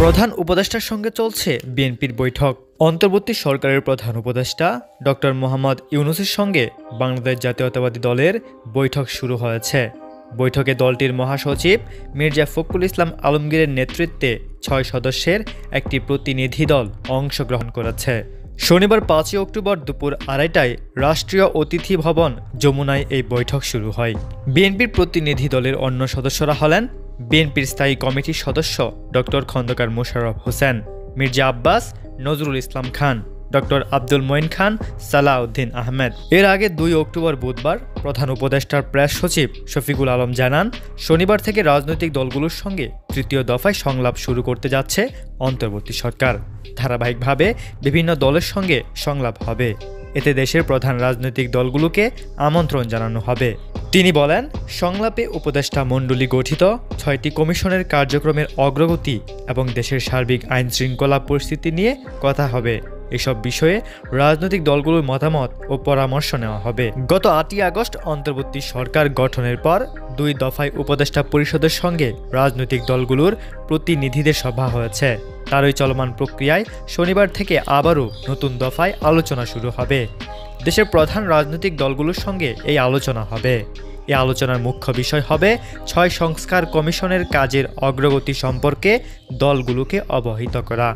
প্রধান উপদেষ্টার সঙ্গে চলছে বিএনপির বৈঠক। অন্তর্বর্তী সরকারের প্রধান উপদেষ্টা ডক্টর মোহাম্মদ ইউনূসের সঙ্গে বাংলাদেশ জাতীয়তাবাদী দলের বৈঠক শুরু হয়েছে। বৈঠকে দলটির মহাসচিব মির্জা ফখরুল ইসলাম আলমগীরের নেতৃত্বে ৬ সদস্যের একটি প্রতিনিধি দল অংশগ্রহণ করেছে। শনিবার ৫ অক্টোবর দুপুর ২:৩০টায় রাষ্ট্রীয় অতিথি ভবন যমুনায় এই বৈঠক শুরু হয়। বিএনপির প্রতিনিধি দলের অন্য সদস্যরা হলেন বিএনপির স্থায়ী কমিটির সদস্য ডক্টর খন্দকার মোশাররফ হোসেন, মির্জা আব্বাস, নজরুল ইসলাম খান, ডক্টর আব্দুল মঈন খান, সালাউদ্দিন আহমেদ। এর আগে ২ অক্টোবর বুধবার প্রধান উপদেষ্টার প্রেস সচিব শফিকুল আলম জানান, শনিবার থেকে রাজনৈতিক দলগুলোর সঙ্গে তৃতীয় দফায় সংলাপ শুরু করতে যাচ্ছে অন্তর্বর্তী সরকার। ধারাবাহিকভাবে বিভিন্ন দলের সঙ্গে সংলাপ হবে। এতে দেশের প্রধান রাজনৈতিক দলগুলোকে আমন্ত্রণ জানানো হবে। তিনি বলেন, সংলাপে উপদেষ্টা মণ্ডলী গঠিত ৬টি কমিশনের কার্যক্রমের অগ্রগতি এবং দেশের সার্বিক আইন শৃঙ্খলা পরিস্থিতি নিয়ে কথা হবে। এসব বিষয়ে রাজনৈতিক দলগুলোর মতামত ও পরামর্শ নেওয়া হবে। গত ৮ই আগস্ট অন্তর্বর্তী সরকার গঠনের পর ২ দফায় উপদেষ্টা পরিষদের সঙ্গে রাজনৈতিক দলগুলোর প্রতিনিধিদের সভা হয়েছে। তারই চলমান প্রক্রিয়ায় শনিবার থেকে আবারও নতুন দফায় আলোচনা শুরু হবে। দেশের প্রধান রাজনৈতিক দলগুলোর সঙ্গে এই আলোচনা হবে। এই আলোচনার মুখ্য বিষয় হবে ৬ সংস্কার কমিশনের কাজের অগ্রগতি সম্পর্কে দলগুলোকে অবহিত করা।